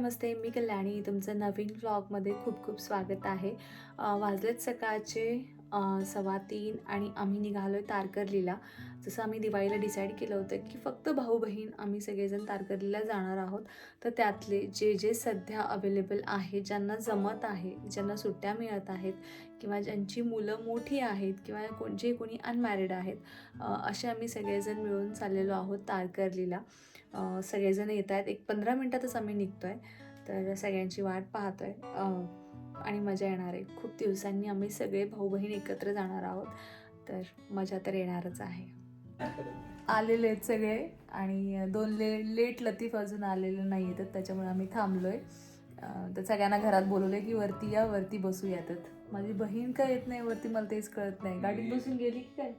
नमस्ते, मी कल्याणी. तुमचं नवीन व्लॉगमध्ये खूप खूप स्वागत आहे. वाजलेत सकाळचे 2:15 आणि आम्ही निघालो आहे तारकर्लीला. जसं आम्ही दिवाळीला डिसाईड केलं होतं की फक्त भाऊ बहीण आम्ही सगळेजण तारकर्लीला जाणार आहोत. तर त्यातले जे सध्या अवेलेबल आहे, ज्यांना जमत आहे, ज्यांना सुट्ट्या मिळत आहेत किंवा ज्यांची मुलं मोठी आहेत किंवा जे कोणी अनमॅरिड आहेत, असे आम्ही सगळेजण मिळून चाललेलो आहोत तारकर्लीला. सगळेजण येत आहेत. एक 15 मिनटातच आम्ही निघतो आहे. तर सगळ्यांची वाट पाहतो आहे आणि मजा येणार आहे. खूप दिवसांनी आम्ही सगळे भाऊ बहीण एकत्र जाणार आहोत. तर मजा तर येणारच आहे. आलेले आहेत सगळे आणि 2 लेट लतीफ अजून आलेले नाही आहेत, तर त्याच्यामुळे आम्ही थांबलो आहे. तर सगळ्यांना घरात बोलवलं की वरती या, वरती बसू यातात. माझी बहीण काय येत नाही वरती, मला तेच कळत नाही. गाडीत बसून गेली की काय?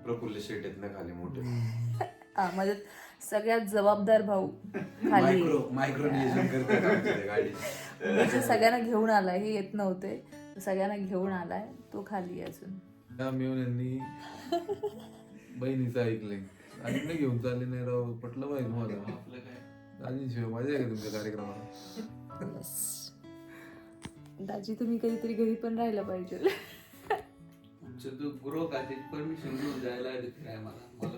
प्रफुल्ल शेट आहेत ना खाली मोठे. माझ्या सगळ्यात जबाबदार भाऊ खाली मायक्रो नियोजन करतात गाडी. म्हणजे सगळ्यांना घेऊन आलाय, हे येत नव्हते, सगळ्यांना घेऊन आलाय, तो खाली अजून. यांनी बहिणीचं ऐकलंय आणि मी घेऊन चालले नाही राव. पटलं पाहिजे मला. दाजीशिवाय मजा आहे का तुमच्या कार्यक्रमाला? दाजी तुम्ही कधीतरी घरी पण राहायला पाहिजे. गृह खाते परमिशन घेऊन जायला काय मला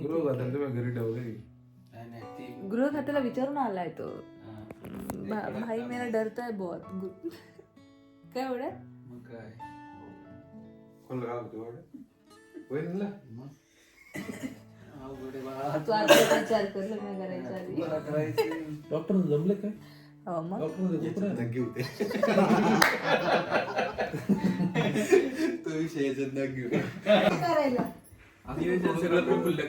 गृह खात्याला तुम्ही घरी ठेवलंय? गृह खात्याला विचारून आलाय तो. भाई मेरा डरता है बहुत. काय एवढं मग काय कोण राव तू वहिनीला? तू आता विचार कर लग्न करायच्या आधी. डॉक्टर जमले काय? हो मग तो विषयाचा नग घेऊ करायला सगळं प्रफुल्ल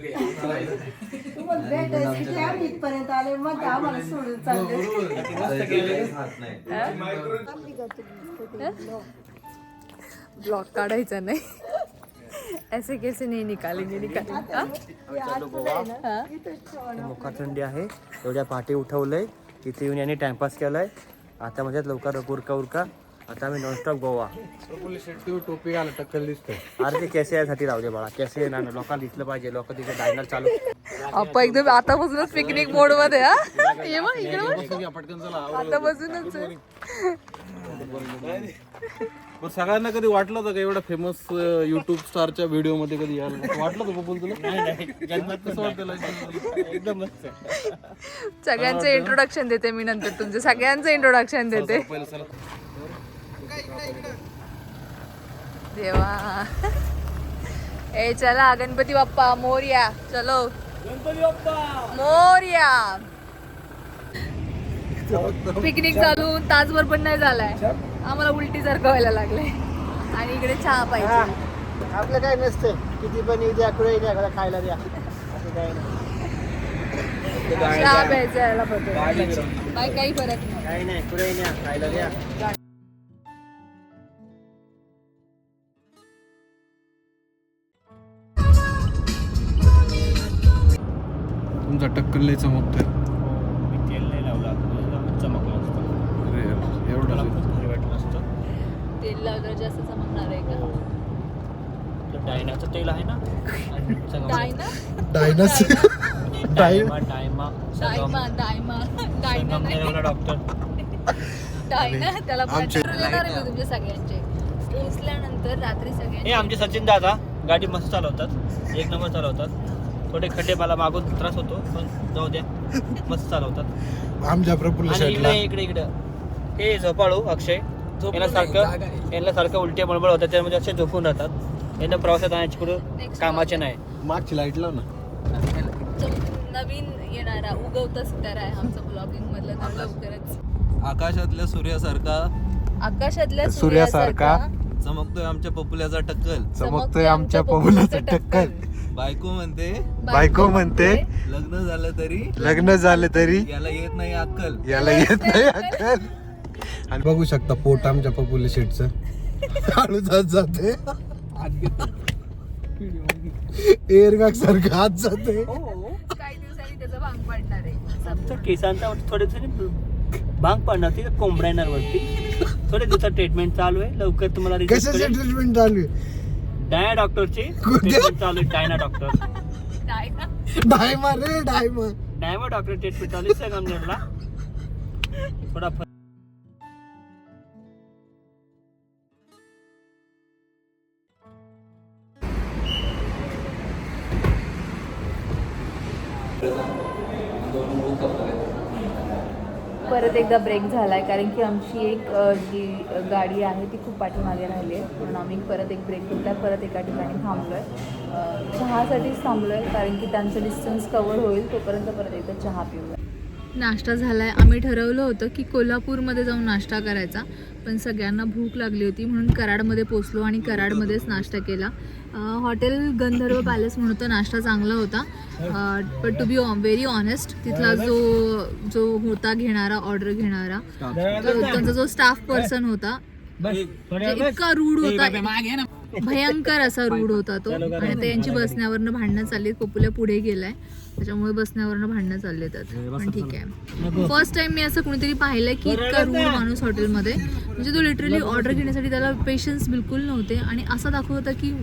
तू मग भेटायचं की आम्ही इथपर्यंत आले, मग आम्हाला सोडून चालले. ब्लॉग काढायचा नाही. ऐसे कैसे नहीं निकालेंगे. मोका थंडी आहे, एवढ्या पहाटे उठवलंय, इथे येऊन यांनी टाइमपास केलाय. आता म्हणजे लवकर उरका. आता आम्ही नॉनस्टॉप गोवा. टोपी घाला टक्कल दिसतोय. अरे ते कॅसे यासाठी राहू दे बाळा. कॅसे येणार ना, लोकांना दिसलं पाहिजे. लोक तिथे डायनर चालू. आपण एकदम आतापासूनच पिकनिक मोड मध्ये. ये मग इकडे पटकन चला. आतापासूनच. पण सगळ्यांना कधी वाटलं होतं का एवढा फेमस युट्यूब स्टारच्या व्हिडिओ मध्ये कधी यायला वाटलं होतं बबुल तुला? कसं वाटतं? एकदम सगळ्यांचं इंट्रोडक्शन देते मी नंतर. तुमचं सगळ्यांचं इंट्रोडक्शन देते. देवा. ए चला गणपती बाप्पा मोरया. चलो गणपती बाप्पा मोरया. पिकनिक चालू तासभर पण नाही झालाय, आम्हाला उलटी सारखं व्हायला लागलंय आणि इकडे चहा पाहिजे. आपलं काय नसतं, किती पण येऊ द्या, कुठे द्या, खायला द्या, असं काय नाही. चहा प्यायचा यायला पडतो, काही फरक नाही. काही नाही, कुठे द्या, खायला द्या. तुमचा टक्कल लय चमकतोय. मी तेल नाही लावला, चमकलं असतं. अरे यार, एवढं वाटलं असतं. तेल लावल्यावर जास्त चमकणार आहे का? डायनाचं तेल आहे ना. डायना डॉक्टर डायना त्याला देणार आहे मी तुमच्या सगळ्यांचे. पोहोचल्यानंतर रात्री हे सगळ्यांचे. आमचे सचिन दादा गाडी मस्त चालवतात, एक नंबर चालवतात. थोडे खड्डे मला मागून त्रास होतो, पण जाऊ द्या, मस्त चालवतात. आमच्या प्रफुल्ल आणि इकडे हे झोपाळू अक्षय, यांना सारखं उलट्या बळबळ होतात, त्यामध्ये अक्षय झोपून राहतात. यांना प्रवासात आणण्याची कुठं कामाचे नाही. मागची लाईट लाव ना. नवीन येणारा उगवता सितारा आहे आमचा ब्लॉगिंग मधला. लवकरच आकाशातल्या आकाशातल्या सूर्यासारखा चमकतोय आमच्या पपुल्याचा टक्कल. चमकतोय आमच्या पपुल्याचा टक्कल. बायको म्हणते लग्न झालं तरी याला येत नाही अक्कल. आणि बघू शकता पोट आमच्या पपुल शेटचं हळू जात जाते, एअरबॅग सारखं हात जाते. काही दिवसांनी त्याचा भांग पडणार आहे. आमच्या केसांचा थोडे भांग पडणार, ती कोंबड्या येणार वरती. थोड्या दिवसात ट्रीटमेंट चालू आहे, लवकर तुम्हाला कशाची ट्रीटमेंट चालू आहे? डायना डॉक्टरची ट्रीटमेंट चालू आहे. डायना डॉक्टर डायमंड रे डायमंड. डायमंड डॉक्टर ट्रीटमेंट चालू आहे कमजोरला थोडा परत एकदा ब्रेक झाला आहे कारण की आमची एक जी गाडी आहे ती खूप पाठीमागे राहिली आहे म्हणून आम्ही परत एक ब्रेक घेतला आहे. परत एका ठिकाणी थांबलो आहे, चहासाठीच थांबलो आहे कारण की त्यांचं डिस्टन्स कवर होईल तोपर्यंत परत एकदा चहा पिऊया. नाश्ता झाला आहे. आम्ही ठरवलं होतं की कोल्हापूरमध्ये जाऊन नाश्ता करायचा, पण सगळ्यांना भूक लागली होती म्हणून कराडमध्ये पोचलो आणि कराडमध्येच नाश्ता केला. हॉटेल गंधर्व पॅलेस म्हणून तो नाश्ता चांगला होता, but to be very honest तिथला जो होता घेणारा ऑर्डर घेणारा त्यांचा जो स्टाफ पर्सन होता इतका रूड होता, भयंकर असा रूड होता तो. आणि त्यांची बसण्यावरनं भांडणं चालली, पपुल्या पुढे गेलाय त्याच्यामुळे बसण्यावरनं भांडणं चालले तर पण ठीक आहे. फर्स्ट टाइम मी असं कुणीतरी पाहिलंय की इतका रूड माणूस हॉटेलमध्ये, म्हणजे तो लिटरली ऑर्डर घेण्यासाठी त्याला पेशन्स बिलकुल नव्हते आणि असं दाखवत होता की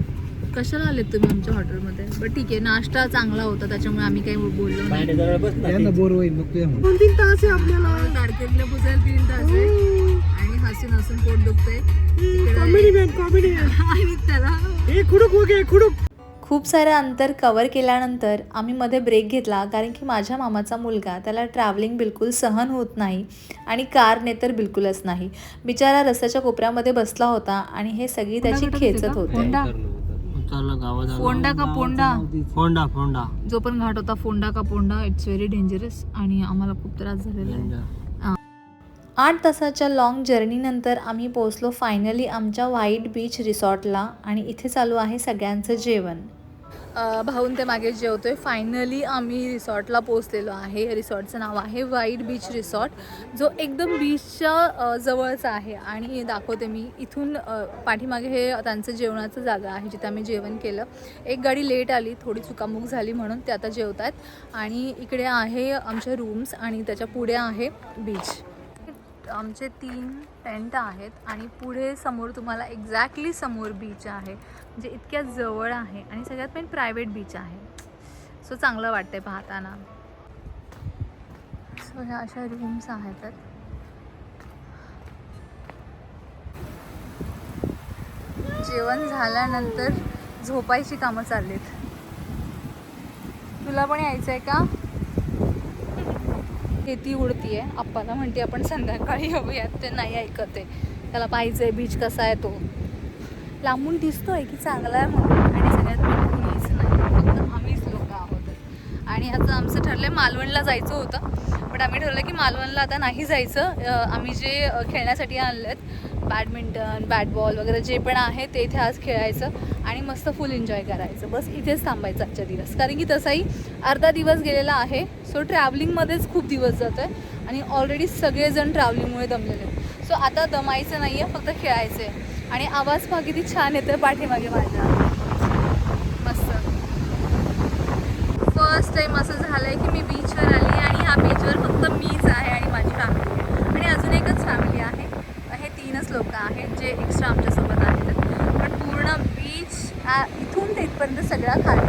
कशाला आलेत तुम्ही आमच्या हॉटेलमध्ये. बट ठीक आहे, नाश्ता चांगला होता त्याच्यामुळे आम्ही काही बोललो नाही. बोर होईल नको 2-3 तास आहे आपल्याला तारखेला पुजायला 3 तास आहे आणि हसून हसून पोट दुखतंय. आणि त्याला खूप सारं अंतर कवर केल्यानंतर आम्ही मध्ये ब्रेक घेतला कारण की माझ्या मामाचा मुलगा त्याला ट्रॅव्हलिंग बिलकुल सहन होत नाही आणि कारने तर बिलकुलच नाही. बिचारा रस्त्याच्या कोपऱ्यामध्ये बसला होता आणि हे सगळी त्याची खेचत होते. फोंडा का पोंडा, फोंडा फोंडा जो पण घाट होता फोंडा का पोंडा, इट्स व्हेरी डेंजरस आणि आम्हाला खूप त्रास झालेला आहे. 8 तासाच्या लॉंग जर्नीनंतर आम्ही पोहोचलो फायनली आमच्या व्हाईट बीच रिसॉर्टला आणि इथे चालू आहे सगळ्यांचं जेवण. भाऊन ते मागे जेवतोय. फायनली आम्ही रिसॉर्टला पोहोचलेलो आहे. रिसॉर्टचं नाव आहे व्हाईट बीच रिसॉर्ट, जो एकदम बीचच्या जवळचा आहे. आणि दाखवते मी इथून पाठीमागे हे त्यांचं जेवणाचं जागा आहे जिथे आम्ही जेवण केलं. एक गाडी लेट आली, थोडी चुकामुक झाली म्हणून ते आता जेवत आहेत. आणि इकडे आहे आमच्या रूम्स आणि त्याच्या पुढे आहे बीच. आमचे 3 टेंट आहेत आणि पुढे समोर तुम्हाला एक्झॅक्टली समोर बीच आहे, म्हणजे इतक्या जवळ आहे आणि सगळ्यात मेन प्रायव्हेट बीच आहे. सो चांगलं वाटतंय पाहताना. सो ह्या अशा रूम्स आहेत. जेवण झाल्यानंतर झोपायची कामं चाललीत. तुला पण यायचं आहे का? ती उडती आहे, आप्पाला म्हणते आपण संध्याकाळी येऊयात, ते नाही ऐकत आहे. त्याला पाहिजे आहे बीच कसा आहे तो. लांबून दिसतोय की चांगला आहे म्हणून आणि सगळ्यात कोणीच नाही, फक्त आम्हीच लोक आहोत. आणि आता आमचं ठरलं मालवणला जायचं होतं, पण आम्ही ठरलं की मालवणला आता नाही जायचं. आम्ही जे खेळण्यासाठी आणलं आहेत बॅडमिंटन, बॅट बॉल वगैरे जे पण आहे ते इथे आज खेळायचं आणि मस्त फुल एन्जॉय करायचं. बस इथेच थांबायचं आजच्या दिवस, कारण की तसाही अर्धा दिवस गेलेला आहे. सो ट्रॅव्हलिंगमध्येच खूप दिवस जातो आहे आणि ऑलरेडी सगळेजण ट्रॅव्हलिंगमुळे दमलेले आहेत. सो आता दमायचं नाही आहे, फक्त खेळायचं आहे. आणि आवाज पहा किती छान येतो आहे पाठीमागे माझ्या, मस्त. फर्स्ट टाईम असं झालं आहे की मी बीचवर आली आणि ह्या बीचवर फक्त मीच आहे आणि माझी फॅमिली आहे आणि अजून एकच फॅमिली आहे. हे 3च लोक आहेत जे एक्स्ट्रा आमच्यासोबत आहेत. पण पूर्ण बीच इथून ते इथपर्यंत सगळा खाली.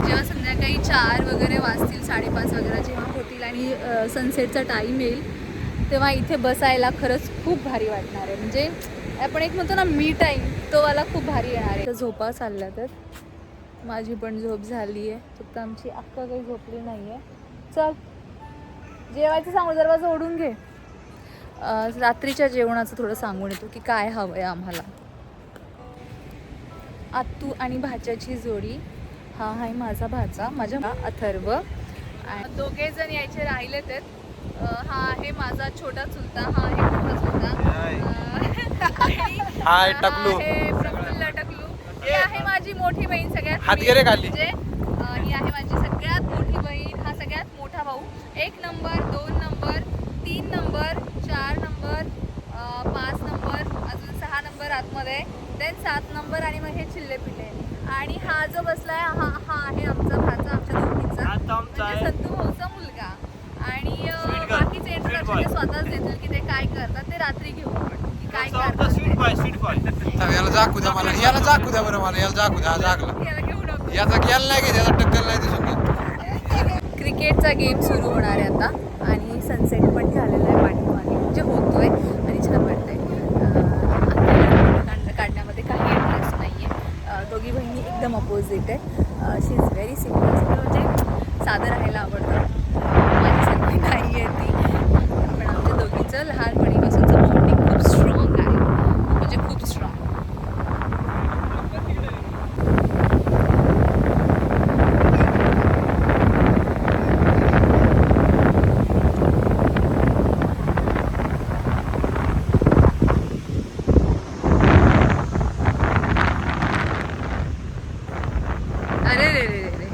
जेव्हा संध्याकाळी 4 वगैरे वाजतील, 5:30 वगैरे जेव्हा होतील आणि सनसेटचा टाईम येईल तेव्हा इथे बसायला खरंच खूप भारी वाटणार आहे. म्हणजे आपण एक म्हणतो ना मी टाईम, तो वाला खूप भारी येणार आहे. झोपा चालल्या तर माझी पण झोप झाली आहे, फक्त आमची अक्का काही झोपली नाही आहे. चल जेवायचं सांगू, दरवाजा ओढून घे. रात्रीच्या जेवणाचं थोडं सांगून येतो की काय हवं आहे आम्हाला. आत्तू आणि भाच्याची जोडी. हा आहे माझा भाचा, माझा अथर्व. आणि 2 जण यायचे राहिले तर हा आहे माझा छोटा चुलता, हा आहे मोठा चुलता. हाय टकलू. हे प्रफुल्ल टकलू. ही आहे माझी मोठी बहीण सगळ्यात हातगरे खाली. म्हणजे ही आहे माझी सगळ्यात मोठी बहीण, हा सगळ्यात मोठा भाऊ. 1 number, 2 number, 3 number, 4 number, 5 number, अजून 6 नंबर आतमध्ये, देन 7 नंबर आणि मग हे चिल्ले पिल्ले. आणि हा जो बसलाय हा आहे आमचा भाचा, आमच्या दोघींचा, म्हणजे संतू भाऊचा मुलगा. आणि बाकीचे इंट्रोडक्शन स्वतःच देतील की ते काय करतात, ते रात्री घेऊ आपण की काय करतात. याला जाकू द्या मला, याला जाकू द्या बरं मला, याला जाकू द्या. जागला याला घेऊ नको. याचा गेला नाही, याचा टक्कल नाही दिसून. क्रिकेटचा गेम सुरू होणार आहे आता आणि सनसेट पण झालेला आहे पाठीमागे म्हणजे होतोय आणि छान वाटतंय. काढण्यामध्ये काही इंटरेस्ट नाही आहे. दोघी बहिणी एकदम अपोजिट आहे. शी इज व्हेरी सिम्पल म्हणजे साधं राहायला आवडतं. माझ्यासारखी नाही आहे ती, पण आमच्या दोघींचं लहानपणीपासूनचं बॉन्डिंग खूप स्ट्रॉंग आहे, म्हणजे खूप स्ट्रॉंग. अरे रे रे रे रे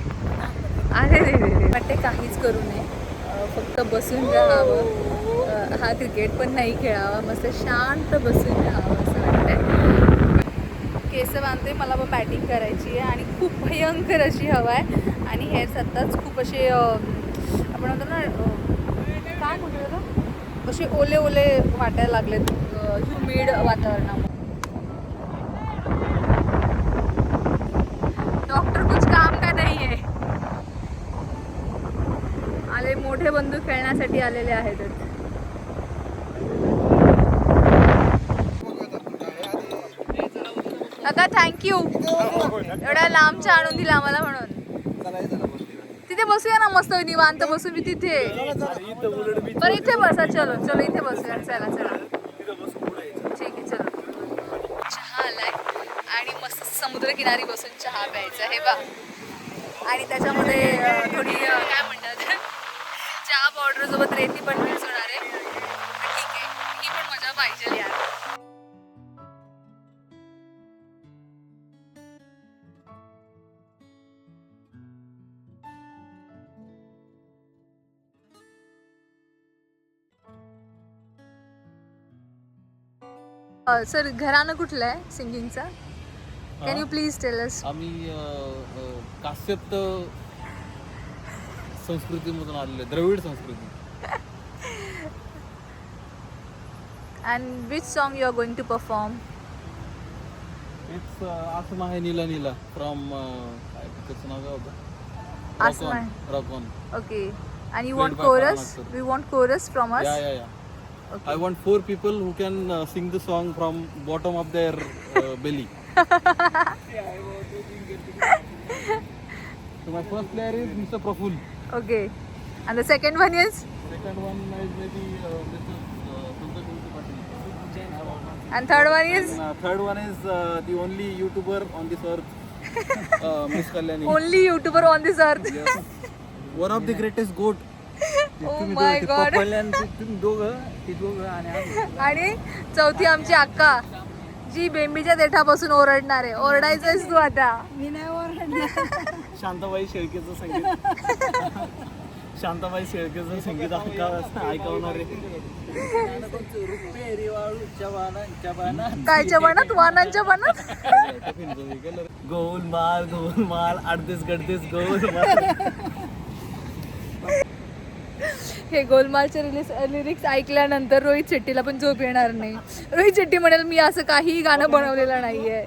अरे रे रे रे वाटते काहीच करू नये, फक्त बसून राहावं. हा क्रिकेट पण नाही खेळावा, मस्त शांत बसून राहावं असं वाटतंय. केस बांधते, मला पण बॅटिंग करायची आहे आणि खूप भयंकर अशी हवा आहे आणि हेअर्स आत्ताच खूप असे आपण म्हणतो ना काय म्हणतो ना असे ओले ओले वाटायला लागलेत ह्युमिड वातावरणामुळे. डॉक्टर कुछ काम का नाही आहे. आले मोठे बंधू खेळण्यासाठी आलेले आहेत. काका थँक्यू एवढ्या लांबच्या आणून दिला आम्हाला म्हणून. तिथे बसूया ना मस्त निवांत बसू मी तिथे. बरं इथे बसा, चलो चलो इथे बसूया. चला चला ठीक आहे चलो. चहा आलाय आणि मस्त समुद्रकिनारी बसून चहा प्यायचा हे बा. आणि त्याच्यामध्ये थोडी काय म्हणतात चहा पावडर सोबत रेती पण मिक्स होणार आहे. ठीक आहे, ही पण मजा पाहिजे यार. सर घराणं कुठलं आहे सिंगिंगचा? Can you please tell us? आम्ही काश्यप संस्कृतीमधून आलेलो, द्रविड संस्कृती. And which song you are going to perform? It's आसमा है नीला नीला फ्रॉम काय त्याचं नाव काय होतं? आसमा है. Rock on. Okay. And you Played want by chorus? Karan We want chorus from us? Yeah. Okay. I want 4 people who can sing the song from bottom of their belly. So my first player is Mr. Praful. Okay. And the second one is? Second one is maybe Mr. Sundar Patil. And third one is? And third one is the only YouTuber on this earth, Miss Kalyani. Only YouTuber on this earth. Yes. One of the greatest goat. Oh my God. आणि चौथी आमची अक्का जी बेंबीच्या देठापासून ओरडणार आहे. ओरडायचंयस तू आता. शांताबाई शेळकेचं संगीत. शांताबाई शेळकेचं संगीत ऐकवणार आहे. कायच्या बनात? वानांच्या बनात? गोलमाल अडतीस गडतीस गोलमाल. हे गोलमालचे लिरिक्स ऐकल्यानंतर रोहित शेट्टीला पण झोप येणार नाही. रोहित शेट्टी म्हणेल मी असं काही गाणं बनवलेलं नाहीये.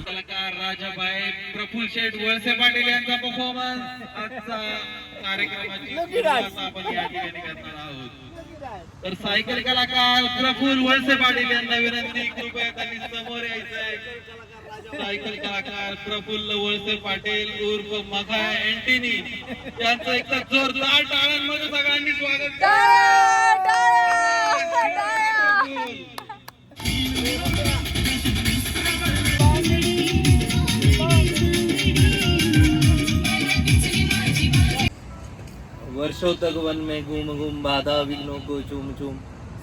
कलाकार राजाबाई प्रफुल्ल शेठ वळसे पाटील यांचा परफॉर्मन्स आजचा कार्यक्रमाची सुरुवात आपण या ठिकाणी करणार आहोत. तर सायकल कलाकार प्रफुल्ल वळसे पाटील यांना विनंती, कृपया त्यांनी समोर यायचंय. सायकल कलाकार प्रफुल्ल वळसे पाटील उर्फ मघा अँटनी यांचं एकदा जोरदार टाळ्यांमध्ये सगळ्यांनी स्वागत वर्षों तक वन में घूम घूम बाधा विघ्नों को चूम चूम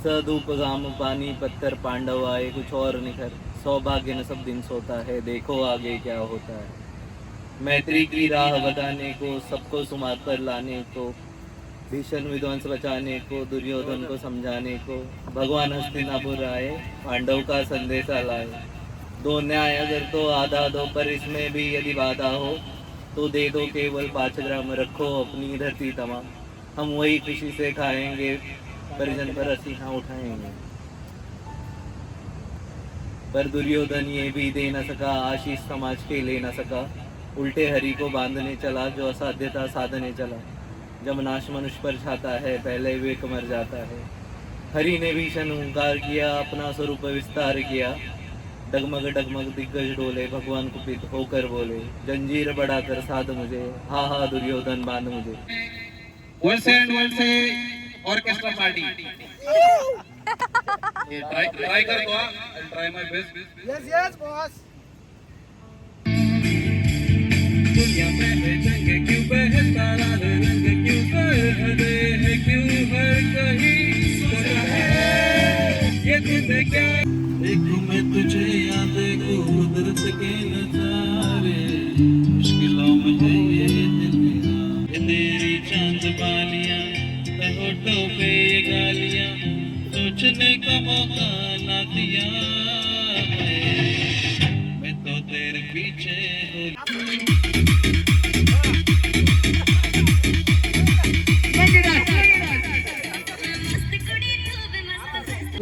सधूप घाम पानी पत्थर पांडव आए कुछ और निखर सौभाग्य न सब दिन सोता है देखो आगे क्या होता है. मैत्री की राह बताने को सबको सुमात पर लाने को भीषण विध्वंस बचाने को दुर्योधन को समझाने को भगवान हस्तिनापुर आए पांडव का संदेशा लाए. दो न्याय अगर तो आधा दो पर इसमें भी यदि बाधा हो तो दे दो केवल 5 ग्राम रखो अपनी धरती तमाम हम वही खुशी से खाएंगे परिजन पर असीहा उठाएंगे. पर दुर्योधन ये भी दे न सका, आशीष समाज के ले न सका। उल्टे हरि को बांधने चला, जो असाध्य था साधने चला। जब नाश मनुष्य पर छाता है, पहले विवेक मर जाता है। हरि ने भीषण हुंकार किया, अपना स्वरूप विस्तार किया। डगमग डगमग दिग्गज डोले, भगवान कुपित होकर बोले, जंजीर बढ़ाकर साध मुझे, हा हा दुर्योधन बांध मुझे। वळसे ऑर्केस्ट्रा पार्टी ट्राय करतो, ट्राय माय बेस्ट। दुनिया में जंग क्यों बहता, रंग क्यों बहते हैं, क्यों हर कहीं सुना है ये तुझे क्या। देखूं मैं तुझे या देखूं कुदरत के नजारे, मुश्किलों में है ये दिल मेरा। ये तेरी चांद बालियां, होठों पे ये गालियां, सोचने का मौका ना दिया। मैं तो तेरे पीछे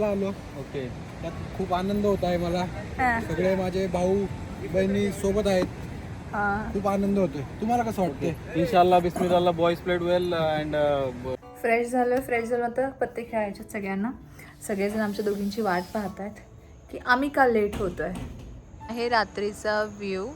आलो. ओके. त्यात खूप आनंद होत आहे मला. सगळे माझे भाऊ बहिणी सोबत आहेत. खूप आनंद होतोय. तुम्हाला कसं वाटतंय? इन्शाल्लाह बिस्मिल्लाह boys played well and fresh झालं तर पत्ते खेळायचे सगळ्यांना. सगळेजण आमच्या दोघींची वाट पाहत आहेत की आम्ही का लेट होतोय. हे रात्रीचा व्ह्यू.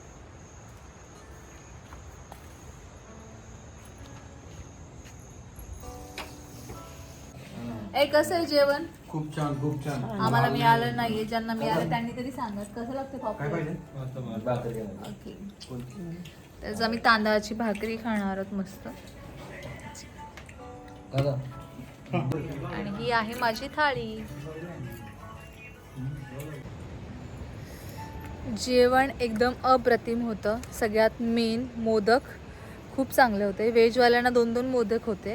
कसं आहे जेवण? खूप छान, खूप छान. आम्हाला मिळालं नाहीये, ज्यांना मिळालं त्यांनी तरी सांगत कसं लागतं पॉपकॉर्न. ओके, त्याच आम्ही तांदळाची भाकरी खाणार आहोत मस्त. आणि ही आहे माझी थाळी. जेवण एकदम अप्रतिम होतं. सगळ्यात मेन मोदक खूप चांगले होते. व्हेजवाल्यांना 2-2 मोदक होते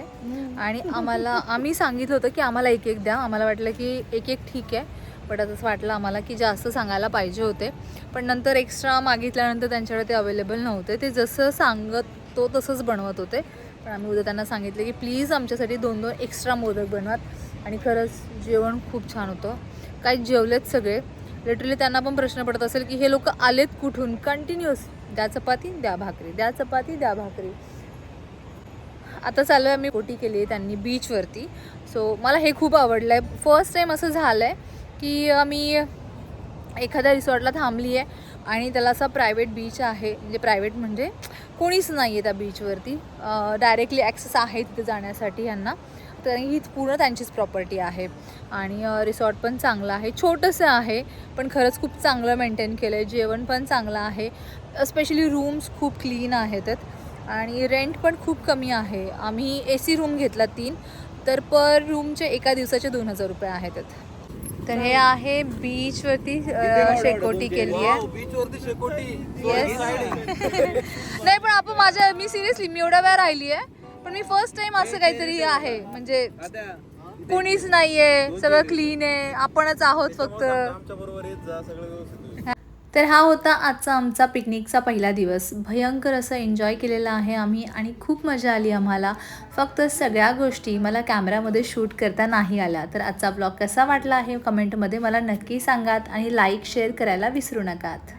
आणि आम्ही सांगितलं होतं की आम्हाला एक द्या. आम्हाला वाटलं की एक ठीक आहे, पण असं वाटलं आम्हाला की जास्त सांगायला पाहिजे होते. पण नंतर एक्स्ट्रा मागितल्यानंतर त्यांच्याकडे ते अवेलेबल नव्हते. ते जसं सांगत तो तसंच बनवत होते. पण आम्ही उद्या त्यांना सांगितलं की प्लीज आमच्यासाठी 2-2 एक्स्ट्रा मोदक बनवात. आणि खरंच जेवण खूप छान होतं. काही जेवलेत सगळे. लिटरली त्यांना पण प्रश्न पडत असेल की हे लोक आलेत कुठून. कंटिन्युअस द्या चपाती द्या भाकरी, द्या चपाती द्या भाकरी. आता चालू आहे, आम्ही बोटी केली आहे त्यांनी बीचवरती. सो मला हे खूप आवडलं आहे. फर्स्ट टाईम असं झालं आहे की आम्ही एखाद्या रिसॉर्टला थांबली आहे आणि त्याला असा प्रायव्हेट बीच आहे. म्हणजे प्रायव्हेट म्हणजे कोणीच नाही आहे त्या बीचवरती. डायरेक्टली ॲक्सेस आहे तिथे जाण्यासाठी यांना. तर ही पूर्ण त्यांचीच प्रॉपर्टी आहे. आणि रिसॉर्ट पण चांगलं आहे. छोटंसं आहे पण खरंच खूप चांगलं मेंटेन केलं आहे. जेवण पण चांगलं आहे. स्पेशली रूम्स खूप क्लीन आहेत. आणि रेंट पण खूप कमी आहे. आम्ही AC रूम घेतला 3, तर पर रूमचे एका दिवसाचे 2000 रुपये आहेत. तर हे आहे बीचवरती शेकोटी केली आहे. बीचवरती शेकोटी. येस. नाही पण मी सिरियसली मी एवढ्या वेळा राहिली आहे, पण मी फर्स्ट टाइम असं काहीतरी आहे. म्हणजे कोणीच नाहीये, सगळं क्लीन आहे, आपणच आहोत फक्त. आमच्या बरोबर येत जा, सगळं व्यवस्थित होईल. तर हा होता आजचा आमचा पिकनिकचा पहिला दिवस. भयंकर असं एन्जॉय केलेलं आहे आम्ही आणि खूप मजा आली आम्हाला. फक्त सगळ्या गोष्टी मला कॅमेरामध्ये शूट करता नाही आल्या. तर आजचा ब्लॉग कसा वाटला आहे कमेंटमध्ये मला नक्की सांगात आणि लाईक शेअर करायला विसरू नकात.